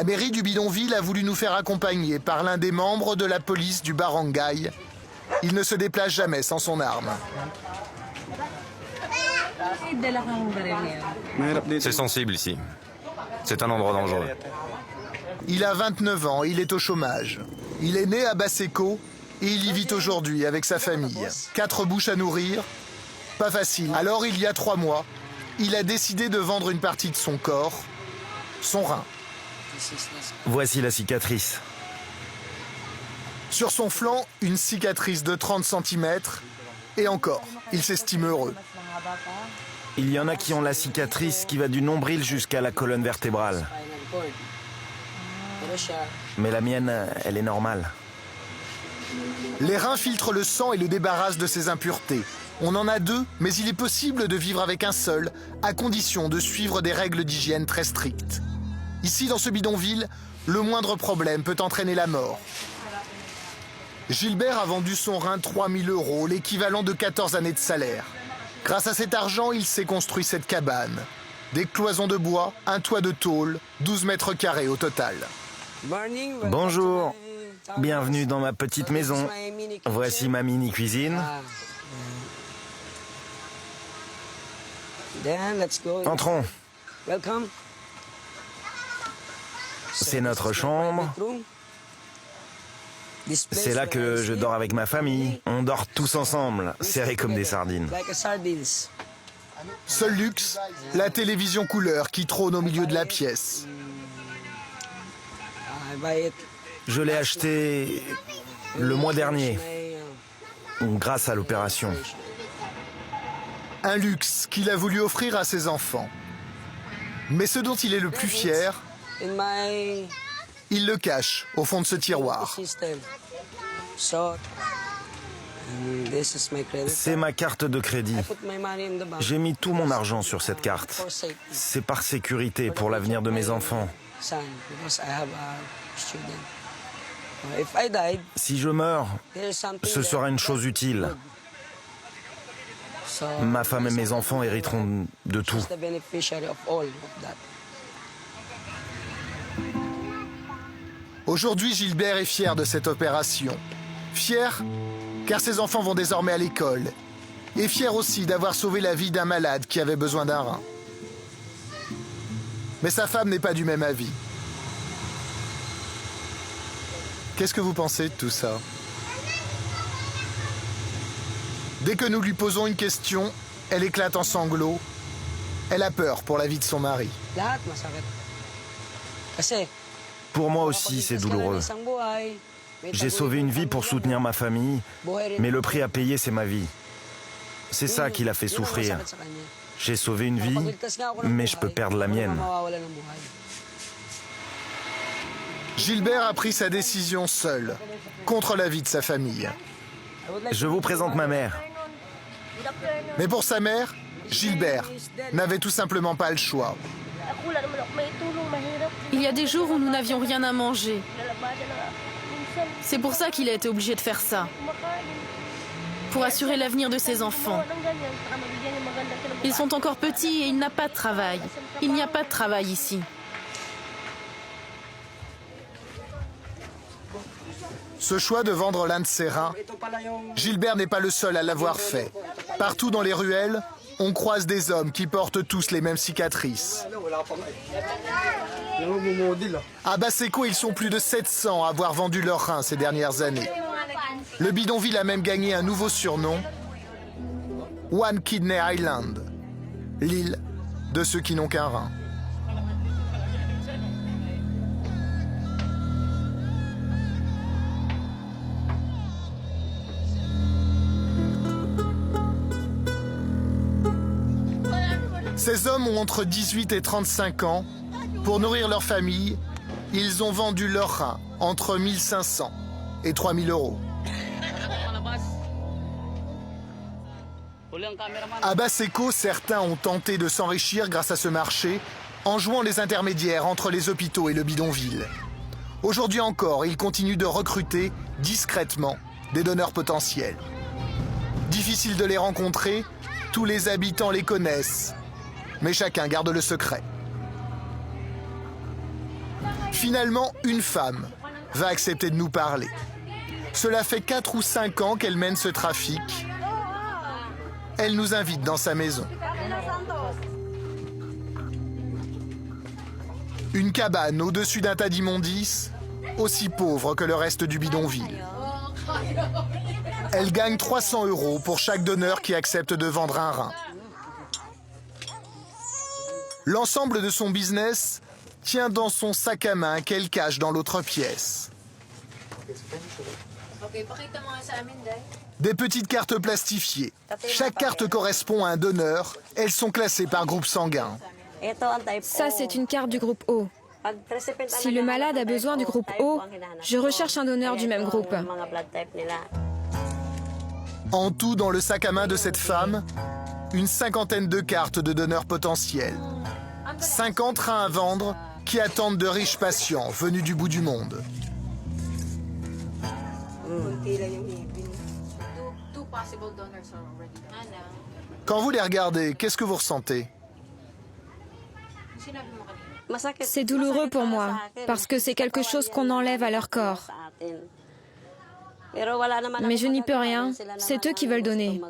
mairie du bidonville a voulu nous faire accompagner par l'un des membres de la police du barangay. Il ne se déplace jamais sans son arme. C'est sensible ici. C'est un endroit dangereux. Il a 29 ans et il est au chômage. Il est né à Basseko et il y vit aujourd'hui avec sa famille. 4 bouches à nourrir, pas facile. Alors il y a 3 mois, il a décidé de vendre une partie de son corps, son rein. Voici la cicatrice. Sur son flanc, une cicatrice de 30 cm et encore, il s'estime heureux. Il y en a qui ont la cicatrice qui va du nombril jusqu'à la colonne vertébrale. Mais la mienne, elle est normale. Les reins filtrent le sang et le débarrassent de ses impuretés. On en a 2, mais il est possible de vivre avec un seul, à condition de suivre des règles d'hygiène très strictes. Ici, dans ce bidonville, le moindre problème peut entraîner la mort. Gilbert a vendu son rein 3 000 €, l'équivalent de 14 années de salaire. Grâce à cet argent, il s'est construit cette cabane. Des cloisons de bois, un toit de tôle, 12 mètres carrés au total. Bonjour, bienvenue dans ma petite maison. Voici ma mini-cuisine. Entrons. C'est notre chambre. C'est là que je dors avec ma famille. On dort tous ensemble, serrés comme des sardines. Seul luxe, la télévision couleur qui trône au milieu de la pièce. Je l'ai acheté le mois dernier, grâce à l'opération. Un luxe qu'il a voulu offrir à ses enfants. Mais ce dont il est le plus fier, il le cache au fond de ce tiroir. C'est ma carte de crédit. J'ai mis tout mon argent sur cette carte. C'est par sécurité pour l'avenir de mes enfants. Si je meurs, ce sera une chose utile. Ma femme et mes enfants hériteront de tout. Aujourd'hui, Gilbert est fier de cette opération. Fier car ses enfants vont désormais à l'école. Et fier aussi d'avoir sauvé la vie d'un malade qui avait besoin d'un rein. Mais sa femme n'est pas du même avis. Qu'est-ce que vous pensez de tout ça? Dès que nous lui posons une question, elle éclate en sanglots. Elle a peur pour la vie de son mari. Pour moi aussi, c'est douloureux. J'ai sauvé une vie pour soutenir ma famille, mais le prix à payer, c'est ma vie. C'est ça qui l'a fait souffrir. J'ai sauvé une vie, mais je peux perdre la mienne. Gilbert a pris sa décision seul, contre l'avis de sa famille. Je vous présente ma mère. Mais pour sa mère, Gilbert n'avait tout simplement pas le choix. Il y a des jours où nous n'avions rien à manger. C'est pour ça qu'il a été obligé de faire ça. Pour assurer l'avenir de ses enfants. Ils sont encore petits et il n'a pas de travail. Il n'y a pas de travail ici. Ce choix de vendre l'un de ses reins, Gilbert n'est pas le seul à l'avoir fait. Partout dans les ruelles, on croise des hommes qui portent tous les mêmes cicatrices. À Basseko, ils sont plus de 700 à avoir vendu leurs reins ces dernières années. Le bidonville a même gagné un nouveau surnom, One Kidney Island, l'île de ceux qui n'ont qu'un rein. Ces hommes ont entre 18 et 35 ans. Pour nourrir leur famille, ils ont vendu leurs reins entre 1 500 et 3 000 €. À Basseko, certains ont tenté de s'enrichir grâce à ce marché en jouant les intermédiaires entre les hôpitaux et le bidonville. Aujourd'hui encore, ils continuent de recruter discrètement des donneurs potentiels. Difficile de les rencontrer, tous les habitants les connaissent, mais chacun garde le secret. Finalement, une femme va accepter de nous parler. Cela fait 4 ou 5 ans qu'elle mène ce trafic. Elle nous invite dans sa maison. Une cabane au-dessus d'un tas d'immondices, aussi pauvre que le reste du bidonville. Elle gagne 300 € pour chaque donneur qui accepte de vendre un rein. L'ensemble de son business tient dans son sac à main qu'elle cache dans l'autre pièce. Des petites cartes plastifiées. Chaque carte correspond à un donneur. Elles sont classées par groupe sanguin. Ça, c'est une carte du groupe O. Si le malade a besoin du groupe O, je recherche un donneur du même groupe. En tout, dans le sac à main de cette femme, une 50aine de cartes de donneurs potentiels. 50 reins à vendre qui attendent de riches patients venus du bout du monde. Quand vous les regardez, qu'est-ce que vous ressentez? C'est douloureux pour moi, parce que c'est quelque chose qu'on enlève à leur corps. Mais je n'y peux rien, c'est eux qui veulent donner.